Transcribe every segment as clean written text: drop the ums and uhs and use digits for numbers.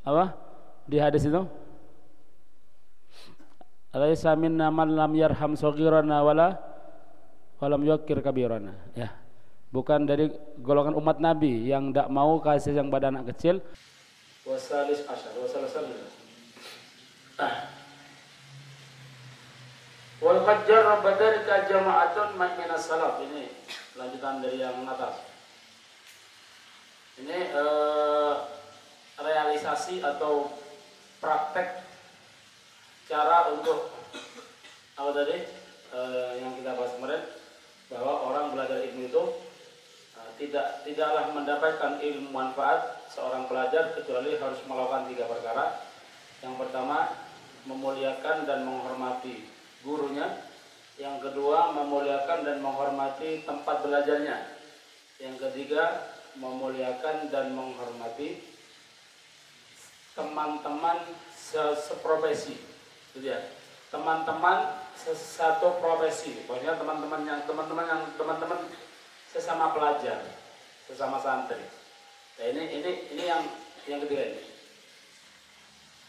Apa di hadis itu? Alaisa minna man lam yarham saghirana wala walam yuqir kabirana. Ya. Bukan dari golongan umat Nabi yang tidak mau kasih yang pada anak kecil. Wasalis asyar wasalasal. Wal qadjar badarika jama'atun minas salaf. Ini lanjutan dari yang atas. Ini realisasi atau praktek cara untuk apa tadi yang kita bahas kemarin, bahwa orang belajar ilmu itu tidaklah mendapatkan ilmu manfaat seorang pelajar kecuali harus melakukan 3 perkara. Yang pertama, memuliakan dan menghormati gurunya. Yang kedua, memuliakan dan menghormati tempat belajarnya. Yang ketiga, memuliakan dan menghormati teman-teman seprofesi, gitu ya. Teman-teman satu profesi, pokoknya teman-teman sesama pelajar, sesama santri. Nah, ini yang ketiga ini.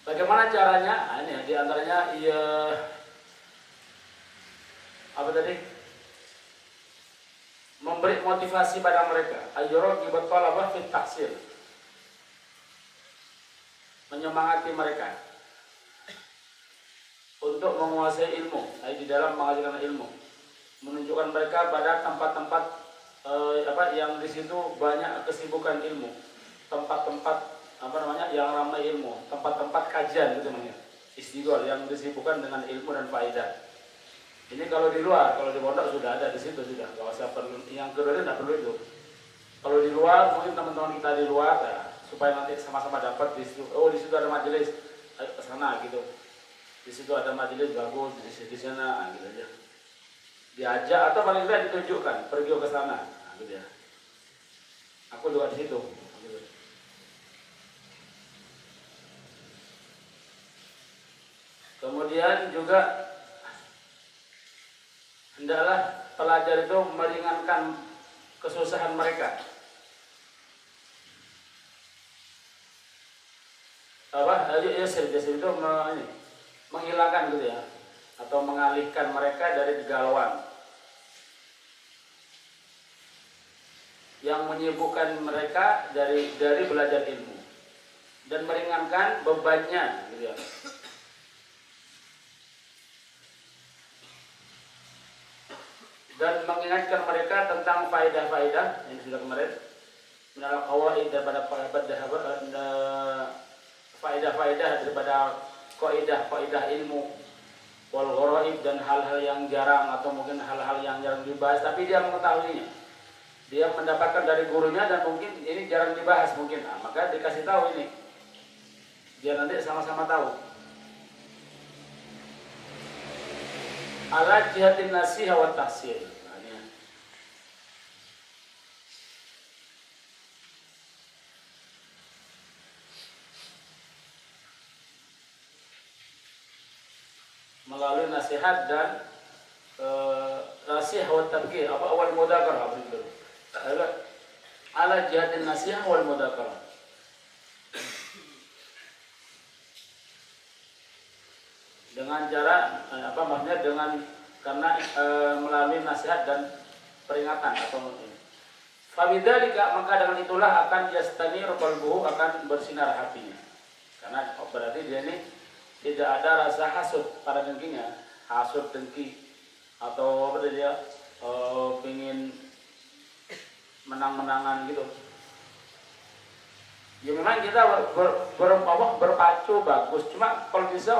Bagaimana caranya? Nah, ini diantaranya apa tadi? Memberi motivasi pada mereka. Ayyuraqi bat-talabah fit tahsil. Menyemangati mereka untuk menguasai ilmu, di dalam mengajarkan ilmu, menunjukkan mereka pada tempat-tempat yang di situ banyak kesibukan ilmu, tempat-tempat yang ramai ilmu, tempat-tempat kajian gitu namanya, istighol yang disibukkan dengan ilmu dan faedah. Ini kalau di luar, kalau di pondok sudah ada di situ sudah. Kalau saya perlu, yang kedua tidak perlu itu. Kalau di luar, mungkin teman-teman kita di luar, supaya nanti sama-sama dapat di situ. Oh, di situ ada majelis, ayo ke sana gitu. Di situ ada majelis bagus, di sana gitu aja. Diajak atau paling tidak ditunjukkan, pergi ke sana, gitu ya. Aku juga di situ. Gitu. Kemudian juga hendaklah pelajar itu meringankan kesusahan mereka. Yasir itu menghilangkan gitu ya, atau mengalihkan mereka dari kegalauan yang menyibukkan mereka dari belajar ilmu, dan meringankan bebannya gitu ya. Dan mengingatkan mereka tentang faedah-faedah yang sudah kemarin, menolak qawaid daripada faedah-faedah daripada kaidah ilmu, wal gharaib, dan hal-hal yang jarang atau mungkin hal-hal yang jarang dibahas tapi dia mengetahuinya, dia mendapatkan dari gurunya dan mungkin ini jarang dibahas mungkin, maka dikasih tahu ini biar nanti sama-sama tahu. Ala jihatin nasiha wa tahsil. Melalui nasihat dan nasihat wa tabghir, awal mudzakarah begitu. Ala jihatin nasihat wal mudzakarah. Dengan cara maksudnya karena melalui nasihat dan peringatan atau fabidzalika, maka dengan itulah akan yastanir qalbuhu, akan bersinar hatinya. Karena berarti dia ini tidak ada rasa hasud pada dengkinya, hasud dengki atau dia ingin menang-menangan gitu. Ya memang kita berpacu bagus, cuma kalau bisa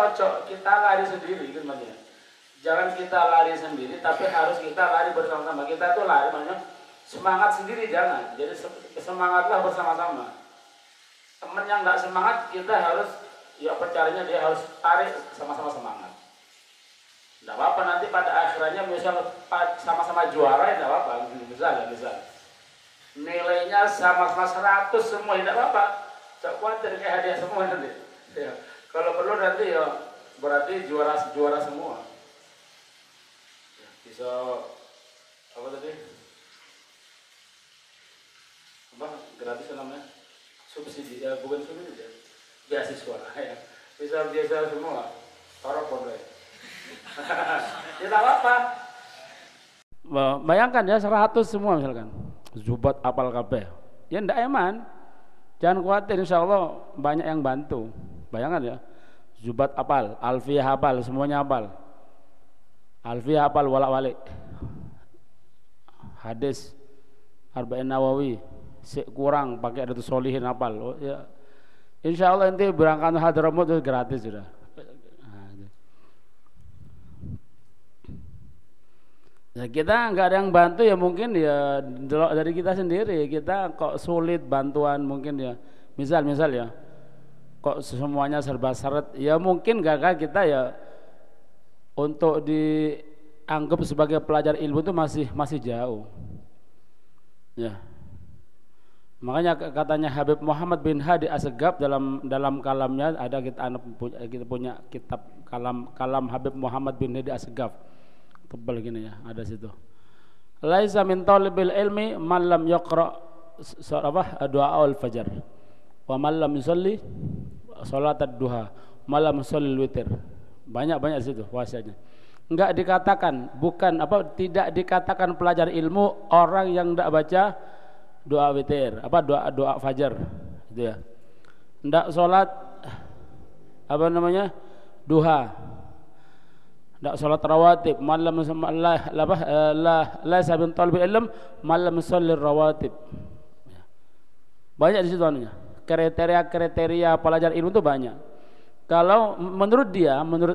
kita lari sendiri gitu maksudnya. Jangan kita lari sendiri, tapi harus kita lari bersama-sama. Kita tuh lari maksudnya semangat sendiri jangan. Jadi semangatlah bersama-sama. Teman yang nggak semangat kita harus caranya dia harus tarik sama-sama semangat. Tidak apa-apa nanti pada akhirnya misal sama-sama juara ya tidak apa-apa, misal. Nilainya sama-sama 100 semua, tidak apa-apa. Tak khawatir kayak hadiah semua nanti. Ya. Kalau perlu nanti berarti juara semua. Ya, bisa apa tadi? Gratis namanya? Subsidi, bukan subsidi ya. beasiswa ya. Bisa biasa semua. Taruh pondok. Ya tak apa. Bayangkan ya 100 semua misalkan. Zubat apal kabeh. Ya ndak eman. Jangan khawatir, insyaallah banyak yang bantu. Bayangkan ya. Zubat apal, Alfiyah hafal, semuanya hafal. Alfiyah hafal walak-walik. Hadis Arba'in Nawawi kurang pakai Riyadhus Shalihin hafal. Oh, ya. Insyaallah nanti berangkat Hadramut itu gratis sudah. Ya kita nggak ada yang bantu ya mungkin ya dari kita sendiri, kita kok sulit bantuan mungkin ya misal ya kok semuanya serba seret ya mungkin gagal kita ya untuk dianggap sebagai pelajar ilmu itu masih jauh ya. Makanya katanya Habib Muhammad bin Hadi Assegaf dalam kalamnya ada kita punya kitab kalam Habib Muhammad bin Hadi Assegaf tebal gini ya, ada situ. Laisa min talibil ilmi man lam yaqra du'aul fajar wa man lam yusalli salatad duha man lam yusalli witir. Banyak di situ wasiatnya. Enggak dikatakan, tidak dikatakan pelajar ilmu orang yang enggak baca doa witir, doa fajar gitu ya. Enggak salat duha. Tidak sholat rawatib, malam la sabin talbi ilm, malam sholat rawatib. Banyak di situ anunya. Kriteria pelajar ilmu itu banyak. Kalau menurut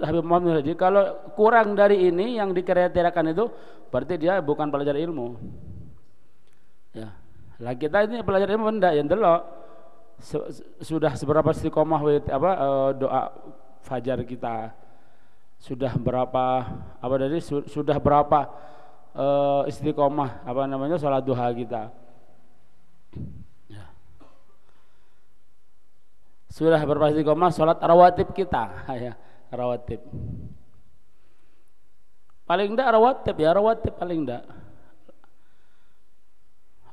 Habib Muhammad Hadi, kalau kurang dari ini yang dikriteriakan itu, berarti dia bukan pelajar ilmu. Ya, lah kita ini pelajar ilmu enggak yang delok sudah seberapa istiqomah doa fajar kita. Sudah berapa sudah berapa istiqomah sholat duha kita ya. Sudah berapa istiqomah sholat rawatib kita ya, rawatib paling enggak rawatib paling enggak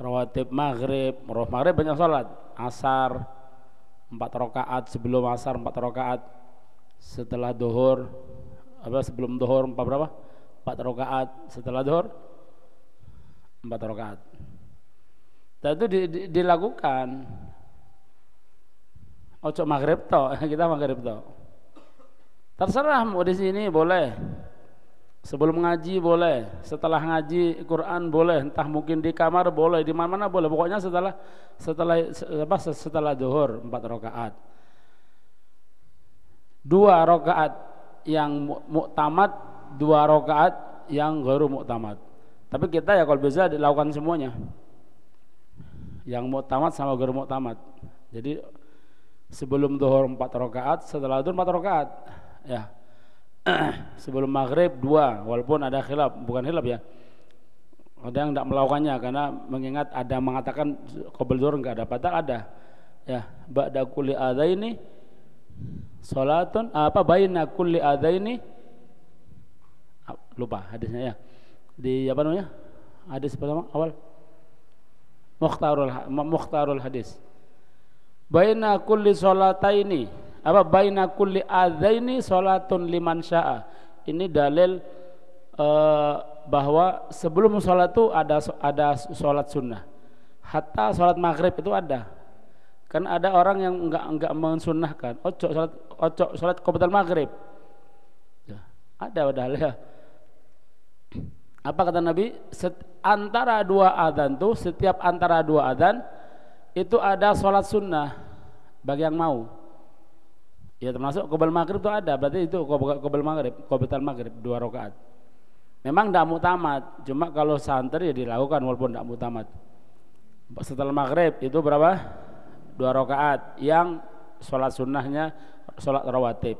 rawatib maghrib banyak sholat asar 4 rakaat, sebelum asar 4 rakaat, setelah duhur sebelum duhur 4 rakaat, setelah duhur 4 rakaat. Dan itu dilakukan. Ojo maghrib toh, kita maghrib toh. Terserah mau di sini boleh. Sebelum ngaji boleh, setelah ngaji Quran boleh, entah mungkin di kamar boleh, di mana-mana boleh. Pokoknya setelah duhur 4 rakaat. 2 rakaat yang muktamad, 2 rakaat yang ghairu muktamad. Tapi kita ya kalau bisa dilakukan semuanya. Yang muktamad sama ghairu muktamad. Jadi sebelum zuhur 4 rakaat, setelah zuhur 4 rakaat. Ya. Sebelum maghrib 2, walaupun ada khilaf, bukan khilaf ya. Ada yang tidak melakukannya karena mengingat ada mengatakan qabla zuhur enggak ada, padahal ada. Ya, ba'da kulli adzaini salatun baina kulli adzaini, lupa hadisnya ya. Di hadis pertama awal mukhtarul hadis. Baina kulli salataini baina kulli adzaini salatun liman syaa. Ini dalil bahwa sebelum salat itu ada salat sunnah. Hatta salat maghrib itu ada. Kan ada orang yang enggak mensunnahkan ojo salat qabla maghrib ya, ada padahal ya. Apa kata Nabi? Antara 2 adzan tuh, setiap antara 2 adzan itu ada salat sunnah bagi yang mau ya, termasuk qabla maghrib itu ada, berarti itu qabla maghrib 2 rakaat. Memang tidak muktamad, cuma kalau santri ya dilakukan walaupun tidak muktamad. Setelah maghrib itu berapa? 2 rakaat yang sholat sunnahnya sholat rawatib.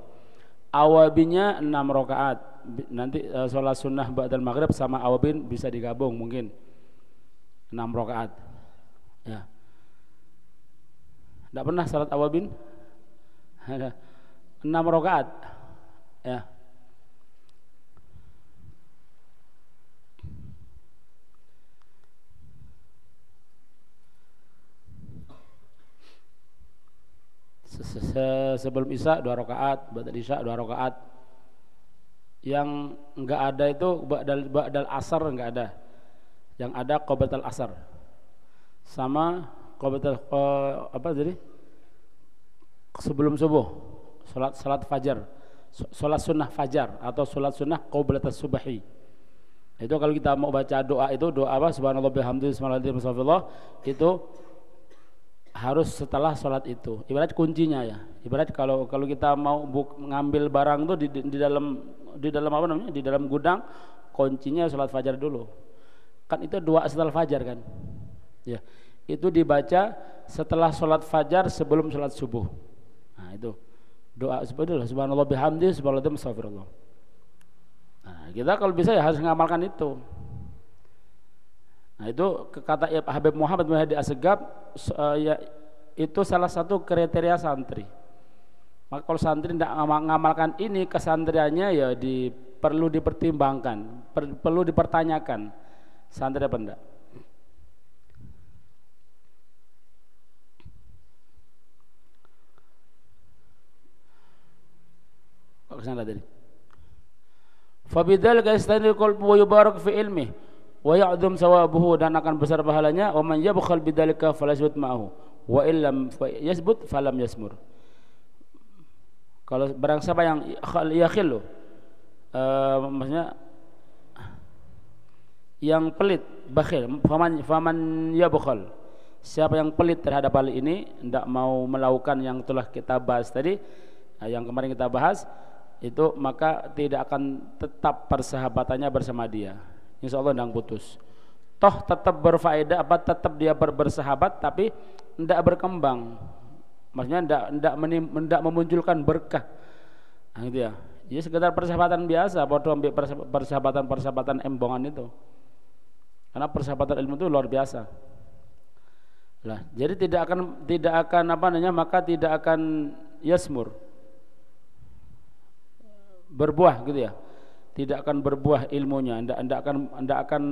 Awabinya 6 rakaat. Nanti sholat sunnah ba'dal maghrib sama awabin bisa digabung mungkin 6 rakaat. Ya. Tidak pernah sholat awabin? 6 rakaat. Ya. Sebelum Isya 2 rakaat, ba'dal Isya 2 rakaat. Yang enggak ada itu ba'dal asar enggak ada. Yang ada qablatal asar. Sama qablatal apa tadi? Sebelum subuh, salat fajar. Salat sunnah fajar atau salat sunnah qablatas subhi. Itu kalau kita mau baca doa itu, doa apa? Subhanallah bihamdihi subhanallah itu harus setelah sholat itu. Ibarat kuncinya ya. Ibarat kalau kita mau ngambil barang tuh di dalam apa namanya? Di dalam gudang, kuncinya sholat fajar dulu. Kan itu doa setelah fajar kan? Ya. Itu dibaca setelah sholat fajar sebelum sholat subuh. Nah, itu doa subhanallah bihamdihi subhanallah. Nah, kita kalau bisa ya harus mengamalkan itu. Nah, itu kata Habib Muhammad bin Hadi Assegaf ya, itu salah satu kriteria santri. Maka kalau santri tidak mengamalkan ini, kesantriannya ya perlu dipertimbangkan, perlu dipertanyakan santri apa enggak. Kok kesana tadi? Fabidzalika yastanil qalbu wa yubarak fi ilmihi wa ya'dhum sawabuhu, dan akan besar pahalanya. Wa man yabkhal bidzalika falasbut ma'ahu wa illam yasbut falam yasmur. Kalau barang siapa yang yakhillu, maksudnya yang pelit, bakhil, faman yabkhal, siapa yang pelit terhadap hal ini, tidak mau melakukan yang telah kita bahas tadi, yang kemarin kita bahas itu, maka tidak akan tetap persahabatannya bersama dia. Insya Allah tidak putus. Toh tetap berfaedah, tetap dia bersahabat, tapi tidak berkembang. Maksudnya tidak memunculkan berkah. Nah, gitu ya. Jadi sekedar persahabatan biasa, bodoh ambil persahabatan embongan itu. Karena persahabatan ilmu itu luar biasa. Lah, jadi tidak akan apa namanya, maka tidak akan yasmur, berbuah gitu ya, tidak akan berbuah ilmunya, tidak akan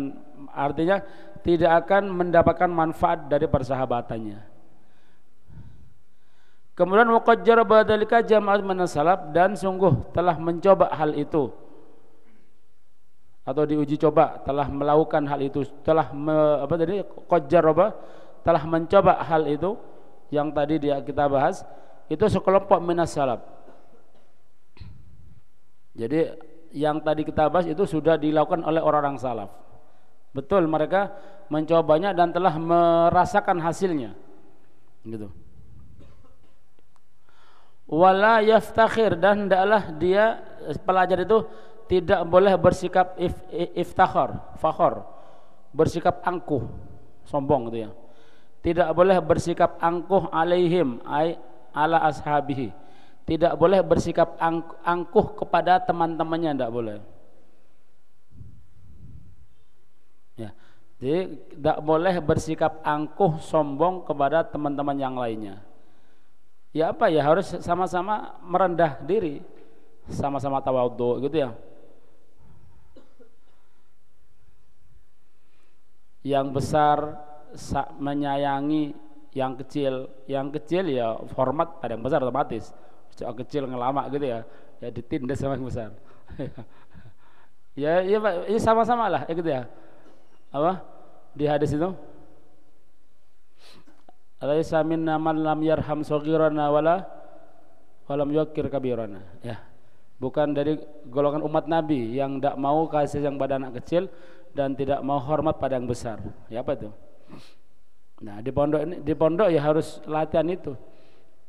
artinya tidak akan mendapatkan manfaat dari persahabatannya. Kemudian waqad jaraba dzalika jama'at minas salaf, dan sungguh telah mencoba hal itu atau diuji coba, telah melakukan hal itu, telah qad jaraba, telah mencoba hal itu yang tadi kita bahas, itu sekelompok minas salaf. Jadi yang tadi kita bahas itu sudah dilakukan oleh orang-orang salaf. Betul, mereka mencobanya dan telah merasakan hasilnya. Gitu. Wala yaftakhir, dan hendaklah dia pelajar itu tidak boleh bersikap fakhor, bersikap angkuh, sombong gitu ya. Tidak boleh bersikap angkuh alaihim ay ala ashabihi. Tidak boleh bersikap angkuh kepada teman-temannya, tidak boleh. Ya, jadi tidak boleh bersikap angkuh, sombong kepada teman-teman yang lainnya. Ya apa ya, harus sama-sama merendah diri, sama-sama tawadhu gitu ya. Yang besar menyayangi yang kecil ya hormat pada yang besar otomatis. Cowok kecil ngelama gitu ya ditindas sama yang besar. ya sama-sama lah ya gitu ya. Apa di hadis itu, alaisa minna man lam yarham saghirana wala walam yuqir kabirana. Ya, bukan dari golongan umat Nabi yang tidak mau kasih yang pada anak kecil dan tidak mau hormat pada yang besar. Ya apa itu? Nah, di pondok ya harus latihan itu.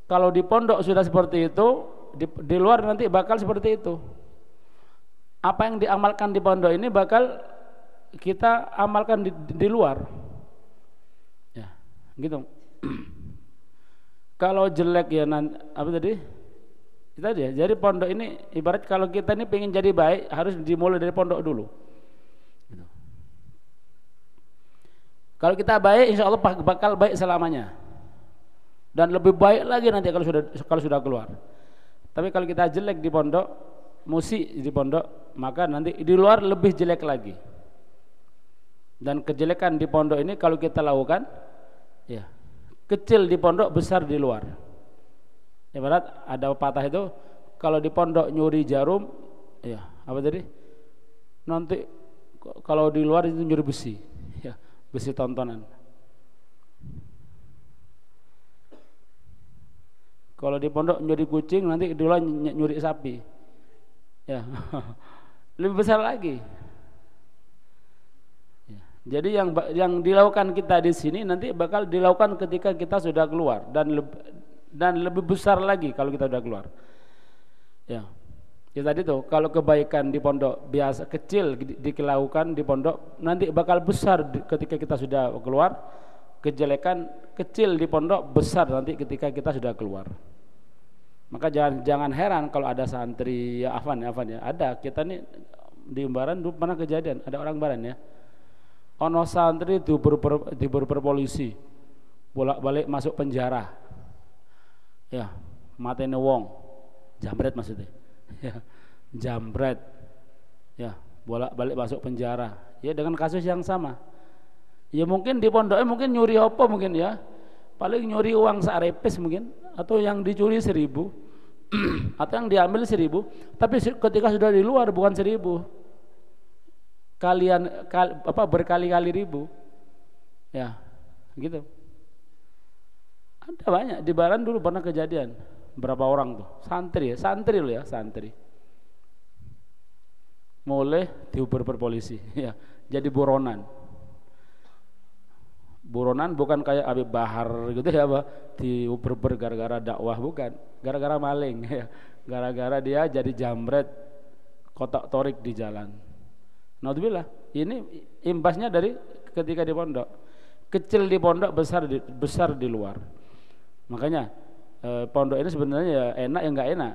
Kalau di pondok sudah seperti itu, di luar nanti bakal seperti itu. Apa yang diamalkan di pondok ini bakal kita amalkan di luar. Ya, gitu. Kalau jelek ya apa tadi? Kita dia. Jadi pondok ini ibarat kalau kita ini pengen jadi baik harus dimulai dari pondok dulu. Gitu. Kalau kita baik, insya Allah bakal baik selamanya. Dan lebih baik lagi nanti kalau sudah keluar. Tapi kalau kita jelek di pondok, musik di pondok, maka nanti di luar lebih jelek lagi. Dan kejelekan di pondok ini kalau kita lakukan, ya kecil di pondok, besar di luar. Ibarat ada pepatah itu, kalau di pondok nyuri jarum, ya apa tadi? Nanti kalau di luar itu nyuri besi, ya besi tontonan. Kalau di pondok nyuri kucing, nanti di luar nyuri sapi, ya lebih besar lagi. Ya. Jadi yang dilakukan kita di sini nanti bakal dilakukan ketika kita sudah keluar dan lebih besar lagi kalau kita sudah keluar. Ya. Ya tadi tuh, kalau kebaikan di pondok biasa kecil dilakukan di pondok, nanti bakal besar ketika kita sudah keluar. Kejelekan kecil di pondok, besar nanti ketika kita sudah keluar. Maka jangan heran kalau ada santri ya Afan ya, ada kita nih di Umbaran dulu pernah kejadian, ada orang Baran ya. Ono santri diburu polisi, bolak-balik masuk penjara. Ya, matene wong, jambret maksudnya. Ya, jambret, ya bolak-balik masuk penjara, ya dengan kasus yang sama. Ya mungkin di pondoknya mungkin nyuri apa mungkin ya, paling nyuri uang searepes mungkin, atau yang dicuri 1.000 atau yang diambil 1.000, tapi ketika sudah di luar bukan 1.000, berkali-kali ribu, ya gitu. Ada banyak di Baran dulu pernah kejadian. Berapa orang tuh? Santri loh ya, santri. Mulai diuber polisi, ya. Jadi buronan. Buronan bukan kayak Habib Bahar gitu ya, diuber gara-gara dakwah, bukan. Gara-gara maling, ya. Gara-gara dia jadi jambret kotak torik di jalan. Naudzubillah. Ini imbasnya dari ketika di pondok. Kecil di pondok, besar di luar. Makanya pondok ini sebenarnya ya enak ya nggak enak.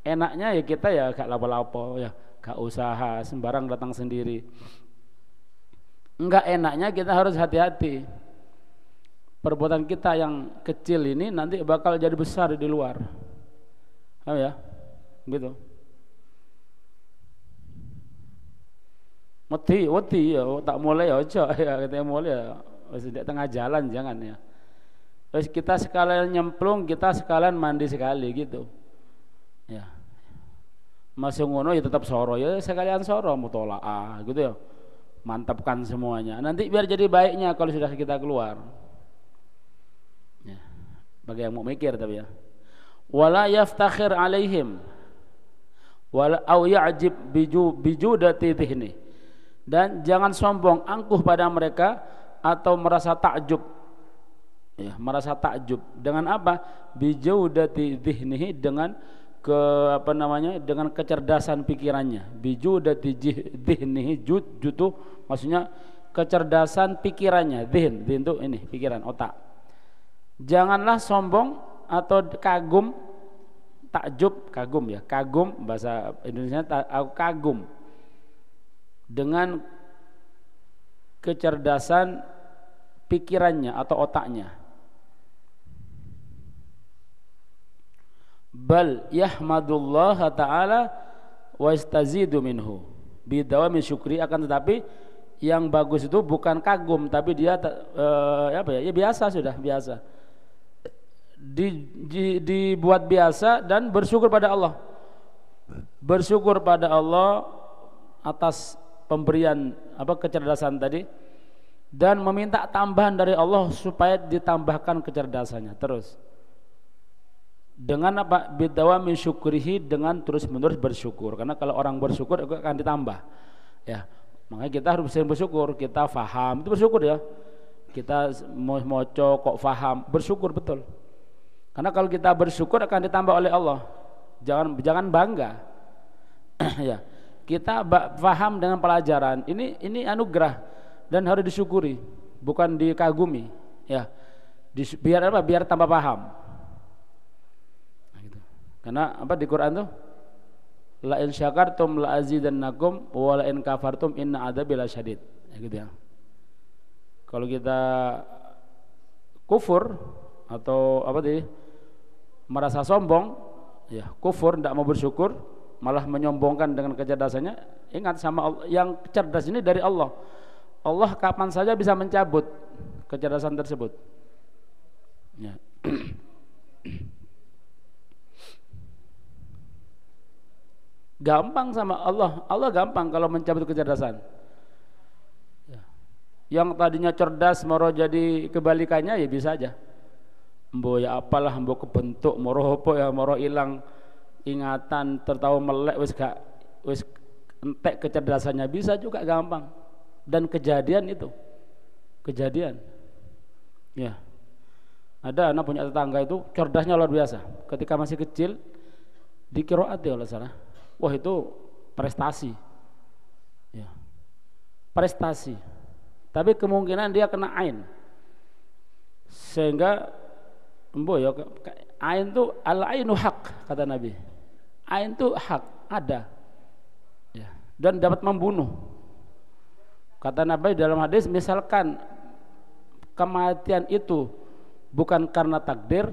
Enaknya ya kita ya gak lapo-lapo ya, gak usaha sembarang datang sendiri. Enggak enaknya kita harus hati-hati. Perbuatan kita yang kecil ini nanti bakal jadi besar di luar. Oh ya, gitu. Wedi ya, tak mulai ya ojo ya, kita mulai ya, di tengah jalan jangan ya. Terus kita sekalian nyemplung, kita sekalian mandi sekali gitu. Ya. Masuk ngono ya tetap soro ya, sekalian soro mutolaah gitu ya. Mantapkan semuanya. Nanti biar jadi baiknya kalau sudah kita keluar. Ya. Bagi yang mau mikir tapi ya. Wala yaftakhir alaihim wala au ya'jib bijudati dhihni. Dan jangan sombong angkuh pada mereka atau merasa takjub. Ya, merasa takjub dengan apa? Bijaudati dhihnihi, dengan dengan kecerdasan pikirannya. Bijaudati dhihnihi, jutu maksudnya kecerdasan pikirannya. Dhihn itu ini pikiran, otak. Janganlah sombong atau kagum, takjub, kagum ya, kagum bahasa Indonesia kagum dengan kecerdasan pikirannya atau otaknya. Bal yahmadullah ta'ala wa istazidu minhu bidawami syukri, akan tetapi yang bagus itu bukan kagum tapi dia biasa, sudah biasa dibuat biasa dan bersyukur pada Allah, bersyukur pada Allah atas pemberian kecerdasan tadi, dan meminta tambahan dari Allah supaya ditambahkan kecerdasannya terus. Dengan apa? Bidawami syukrihi, dengan terus menerus bersyukur. Karena kalau orang bersyukur itu akan ditambah. Ya, makanya kita harus sering bersyukur. Kita faham itu bersyukur ya. Kita mau kok faham, bersyukur betul. Karena kalau kita bersyukur akan ditambah oleh Allah. Jangan bangga. Ya, kita faham dengan pelajaran. Ini anugerah dan harus disyukuri, bukan dikagumi. Ya, biar apa? Biar tambah paham. Karena apa di Quran tuh, la in syakartum la azidannakum wa la in kafartum inna adzabi lasyadid, ya gitu ya. Kalau kita kufur atau merasa sombong, ya kufur, tidak mau bersyukur, malah menyombongkan dengan kecerdasannya, ingat sama Allah, yang cerdas ini dari Allah. Allah kapan saja bisa mencabut kecerdasan tersebut. Ya. Gampang sama Allah. Allah gampang kalau mencabut kecerdasan. Ya. Yang tadinya cerdas moro jadi kebalikannya ya bisa aja. Mbo ya apalah, mbo kebentuk moro apa ya, moro hilang ingatan, tertawa melek, wis entek kecerdasannya, bisa juga gampang. Dan kejadian itu. Kejadian. Ya. Ada anak punya tetangga itu cerdasnya luar biasa. Ketika masih kecil di qiraat ya Allah salah. Wah itu prestasi, ya. Prestasi. Tapi kemungkinan dia kena ain, sehingga ya, ain itu al-ainu hak kata Nabi. Ain itu hak, ada, ya. Dan dapat membunuh. Kata Nabi dalam hadis, misalkan kematian itu bukan karena takdir,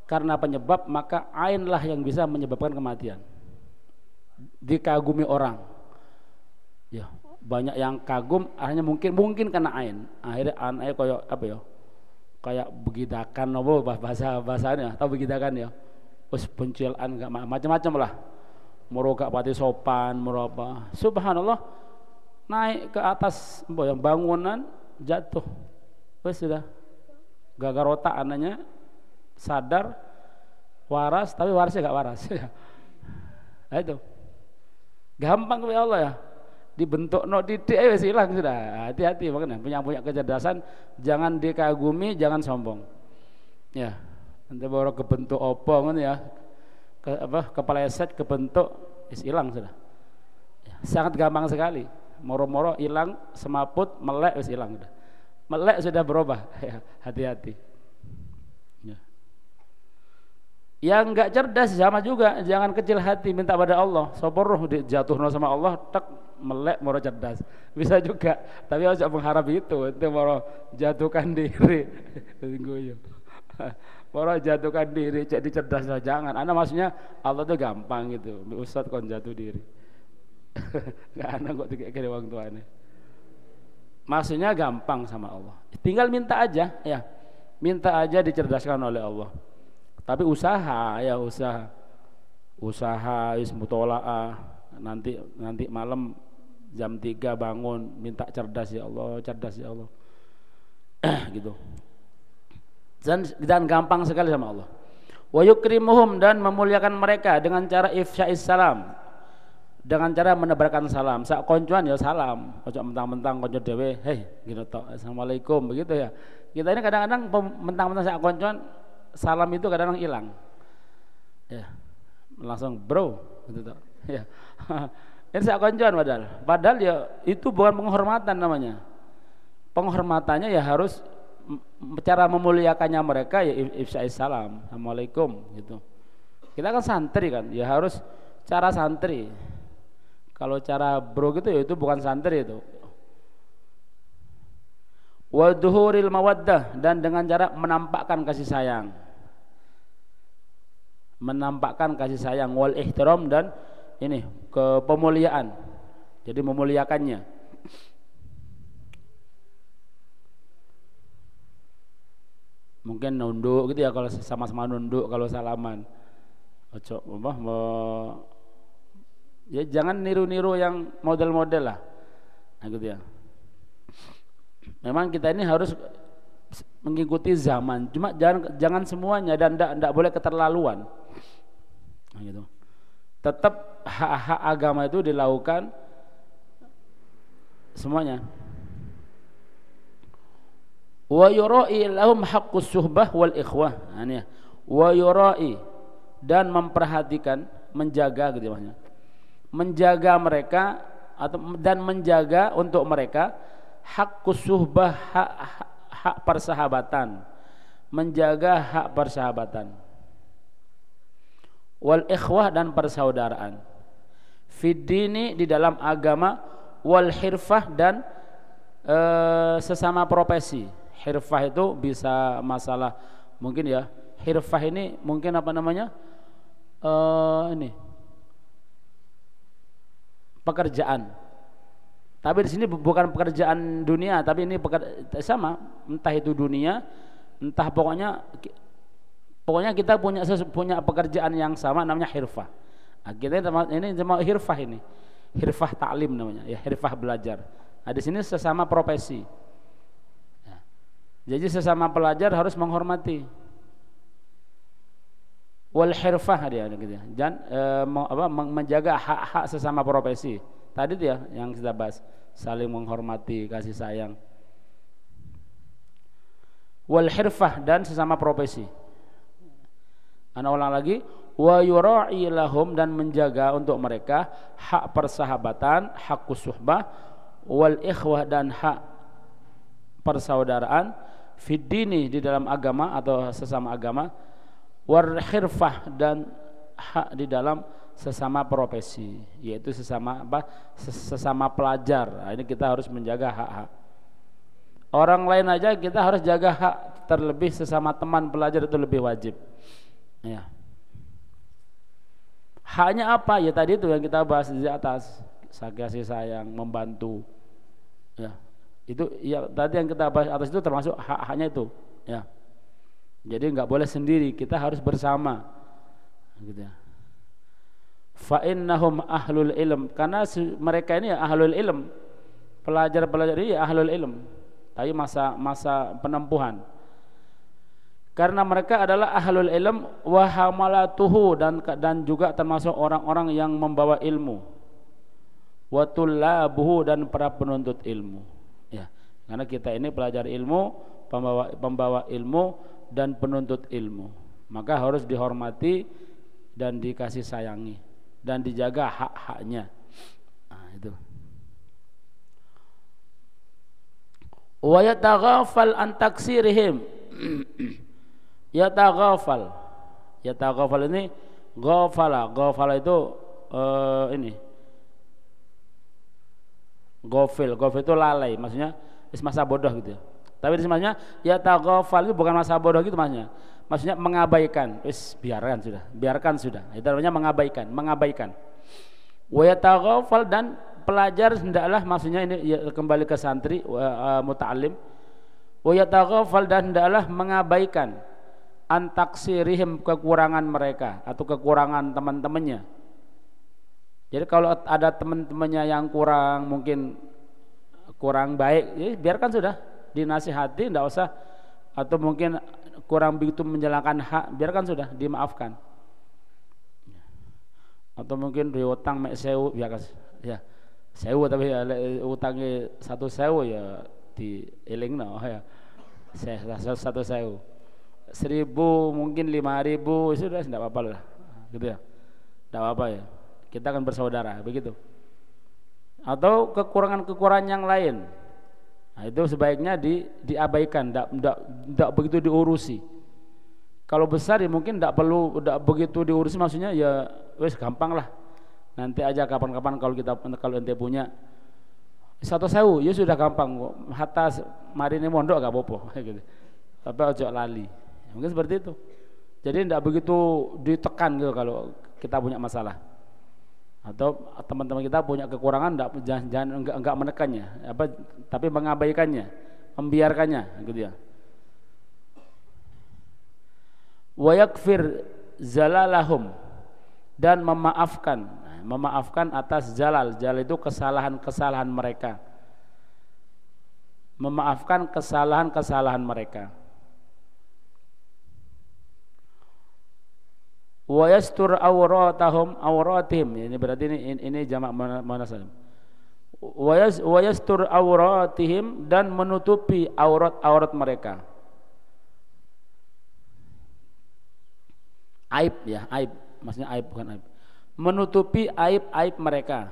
karena penyebab, maka ain lah yang bisa menyebabkan kematian. Dikagumi orang, ya banyak yang kagum, akhirnya mungkin karena ain, akhirnya anaknya kayak apa ya, kayak begidakan apa bahasanya, atau begidakan ya, terus pencilan nggak macam-macam lah, moro gak pati sopan, moro apa, subhanallah, naik ke atas yang bangunan jatuh, wes sudah gagal otak anaknya, sadar waras tapi warasnya gak waras. Nah itu gampang ya Allah ya, dibentuk no titik wis hilang sudah. Hati-hati makanya punya kecerdasan jangan dikagumi, jangan sombong. Ya, nanti baru kebentuk opo ngono ya. Kepaleset kebentuk wis hilang sudah. Ya, sangat gampang sekali. Moro-moro hilang, semaput, melek wis hilang sudah. Melek sudah berubah. Ya, hati-hati. Yang enggak cerdas sama juga, jangan kecil hati, minta pada Allah. Soporoh dijatuhno sama Allah, tak melek moro cerdas. Bisa juga, tapi harus mengharap itu moro jatuhkan diri. Moro jatuhkan diri, jadi cerdas lah, jangan. Ana maksudnya Allah tuh gampang gitu. Ustaz kon jatuh diri. Enggak ana kok dikek wong tuane. Maksudnya gampang sama Allah. Tinggal minta aja ya. Minta aja dicerdaskan oleh Allah. Tapi usaha is mutolaah, nanti malam jam 3 bangun minta cerdas ya Allah gitu. Dan gampang sekali sama Allah. Wa yukrimuhum, dan memuliakan mereka dengan cara ifsya'is salam, dengan cara menebarkan salam. Sak koncoan ya salam, ojo mentang-mentang konco dhewe hei gitu tok, assalamualaikum begitu ya. Kita ini kadang-kadang mentang-mentang sak koncoan salam itu kadang-kadang hilang, ya langsung bro gitu, ya. Ini saya koncoan padahal ya itu bukan penghormatan namanya. Penghormatannya ya harus cara memuliakannya mereka ya ifsya'is salam, assalamualaikum gitu. Kita kan santri kan, ya harus cara santri. Kalau cara bro gitu ya itu bukan santri itu. Wa dhuhuril mawaddah, dan dengan cara menampakkan kasih sayang. Menampakkan kasih sayang, wal ihtiram, dan ini kepemuliaan. Jadi memuliakannya. Mungkin nunduk gitu ya, kalau sama-sama nunduk kalau salaman. Ojo ya jangan niru-niru yang model-model lah. Nah gitu ya. Memang kita ini harus mengikuti zaman, cuma jangan semuanya, dan tidak boleh keterlaluan. Nah, gitu. Tetap hak-hak agama itu dilakukan semuanya. Wa yura'i lahum haqqus suhbah wal ikhwah. Nah, ini ya. Wa yura'i, dan memperhatikan, menjaga gitu maksudnya. Menjaga mereka dan menjaga untuk mereka haqqus suhbah, hak persahabatan, menjaga hak persahabatan, wal ikhwah, dan persaudaraan, fid dini, di dalam agama, wal hirfah, dan sesama profesi. Hirfah itu bisa masalah mungkin ya, hirfah ini mungkin apa namanya, ini pekerjaan. Tapi di sini bukan pekerjaan dunia, tapi ini sama, entah itu dunia, entah pokoknya kita punya pekerjaan yang sama, namanya hirfah. Akhirnya ini cuma hirfah ini. Hirfah ta'lim namanya, ya hirfah belajar. Nah, di sini sesama profesi. Ya. Jadi sesama pelajar harus menghormati. Wal hirfah dia gitu ya. Dan menjaga hak-hak sesama profesi. Tadi itu ya yang kita bahas, saling menghormati, kasih sayang. Wal hirfah dan sesama profesi. Ana ulang lagi, wa yura'i lahum dan menjaga untuk mereka hak persahabatan, hak suhbah, wal ikhwah dan hak persaudaraan, fid dini di dalam agama atau sesama agama, war khirfah dan hak di dalam sesama profesi, yaitu sesama sesama pelajar. Nah, ini kita harus menjaga hak-hak. Orang lain aja kita harus jaga hak, terlebih sesama teman pelajar itu lebih wajib. Ya. Haknya apa? Ya tadi itu yang kita bahas di atas, kasih sayang, membantu. Ya. Itu ya tadi yang kita bahas atas itu termasuk hak-haknya itu. Ya. Jadi nggak boleh sendiri, kita harus bersama. Gitu ya. Fa innahum ahlul ilm, karena mereka ini ahlul ilm. Pelajar-pelajar ini ahlul ilm. Tapi masa penempuhan. Karena mereka adalah ahlul ilm wa hamalatuhu dan juga termasuk orang-orang yang membawa ilmu. Wa tullabuhu dan para penuntut ilmu. Ya, karena kita ini pelajar ilmu, pembawa ilmu dan penuntut ilmu. Maka harus dihormati dan dikasih sayangi dan dijaga hak-haknya. Nah, itu. Wa yataghafal an taksirihim. Yataghafal ini ghafala itu ini ghafil itu lalai, maksudnya masa bodoh gitu ya. Tapi maksudnya yataghafal itu bukan masa bodoh gitu maksudnya mengabaikan, biarkan sudah. Itu namanya mengabaikan. Wa yataghafal dan pelajar hendaklah, maksudnya ini ya, kembali ke santri muta'allim. Wa yataghafal dan hendaklah mengabaikan antaksirihim kekurangan mereka atau kekurangan teman-temannya. Jadi kalau ada teman-temannya yang mungkin kurang baik, ya biarkan sudah, dinasihati, tidak usah, atau mungkin kurang begitu menjalankan hak, biarkan sudah, dimaafkan. Atau mungkin diutang mek sewu, biarkan ya sewu, tapi ya, utangnya 1.000 ya dielingno ya 1.000, 1.000 mungkin 5.000 sudah tidak apa-apa lah, gitu ya, tidak apa-apa ya, kita akan bersaudara begitu. Atau kekurangan yang lain, nah itu sebaiknya diabaikan, tidak begitu diurusi. Kalau besar ya mungkin tidak begitu diurusi, maksudnya ya wes gampang lah, nanti aja kapan-kapan kalau ente punya 1.000 ya sudah gampang kok, hatta mari ini mondok gak apa-apa gitu. Tapi ojo lali, mungkin seperti itu. Jadi tidak begitu ditekan gitu kalau kita punya masalah atau teman-teman kita punya kekurangan, enggak menekannya, tapi mengabaikannya, membiarkannya gitu ya. Wa yakfir zalalahum dan memaafkan atas zalal itu kesalahan mereka, memaafkan kesalahan mereka. Wa yastur awratihim, ini berarti ini jamak muannas. Wa yastur awratihim dan menutupi aurat mereka. Aib ya, aib, maksudnya aib bukan aib. Menutupi aib mereka.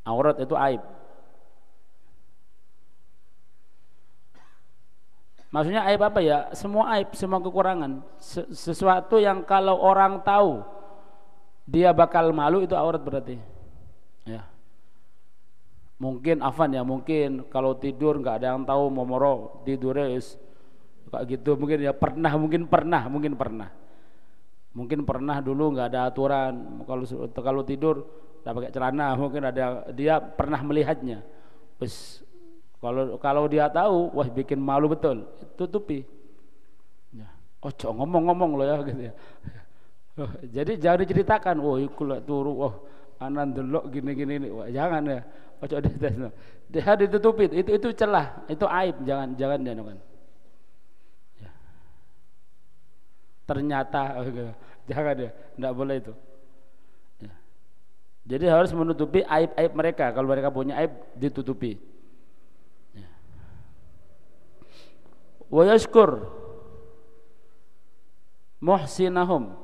Aurat itu aib. Maksudnya aib apa ya? Semua aib, semua kekurangan. Sesuatu yang kalau orang tahu dia bakal malu, itu aurat berarti. Ya. Mungkin mungkin kalau tidur nggak ada yang tahu, momoro tidurnya kayak gitu, mungkin pernah. Mungkin pernah dulu nggak ada aturan, kalau tidur nggak pakai celana, mungkin dia pernah melihatnya. Terus kalau dia tahu, wah bikin malu betul, tutupi. Ya. Ojo ngomong-ngomong loh ya gitu ya. Jadi jangan diceritakan, oh iku lek turu, oh anan delok gini-gini ini. Wah, jangan ya. Ojo dia ditutupi, itu celah, itu aib, jangan dianukan. Ya. Ternyata jangan ya, enggak boleh itu. Ya. Jadi harus menutupi aib-aib mereka. Kalau mereka punya aib ditutupi. Ya. Wa yashkur muhsinahum,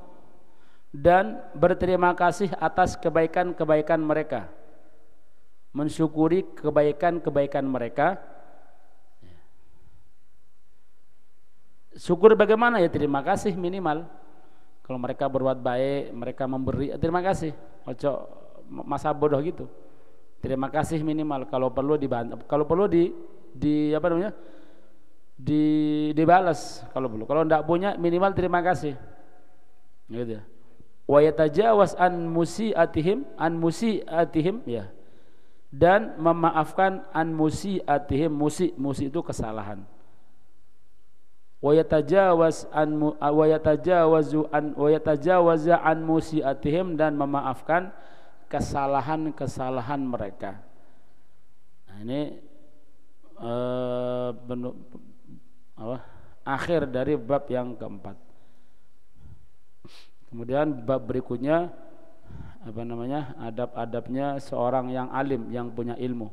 dan berterima kasih atas kebaikan-kebaikan mereka, mensyukuri kebaikan-kebaikan mereka. Syukur bagaimana ya, terima kasih minimal. Kalau mereka berbuat baik, mereka memberi, terima kasih. Ojo masa bodoh gitu. Terima kasih minimal. Kalau perlu dibantu, kalau perlu di apa namanya, dibalas kalau perlu. Kalau enggak punya minimal terima kasih. Gitu ya. Wa yatajawaz an musiatihim ya. Dan memaafkan an musiatihim, musi itu kesalahan. Wa yatajawaza an musiatihim, dan memaafkan kesalahan-kesalahan mereka. Nah, ini akhir dari bab yang keempat. Kemudian bab berikutnya apa namanya, adab-adabnya seorang yang alim, yang punya ilmu.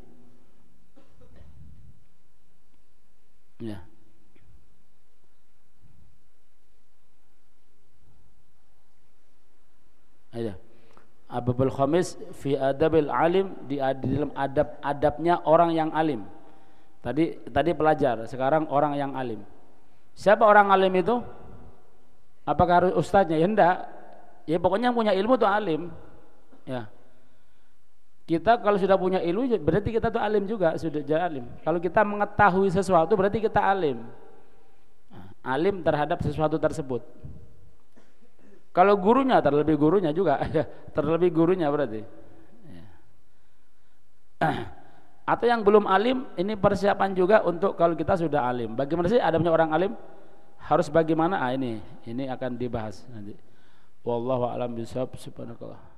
Ya. Ada. Ababul khamis fi adabil alim, di dalam adab-adabnya orang yang alim. Tadi pelajar, sekarang orang yang alim. Siapa orang alim itu? Apakah harus ustadznya? Ya enggak. Ya pokoknya yang punya ilmu itu alim. Ya. Kita kalau sudah punya ilmu berarti kita tuh alim juga, sudah jadi alim. Kalau kita mengetahui sesuatu berarti kita alim. Alim terhadap sesuatu tersebut. Kalau gurunya terlebih gurunya juga, terlebih gurunya berarti. Ya. Atau yang belum alim, ini persiapan juga untuk kalau kita sudah alim. Bagaimana sih adabnya orang alim? Harus bagaimana? Ini akan dibahas nanti. Wallahu a'lam bishawab. Subhanakallah.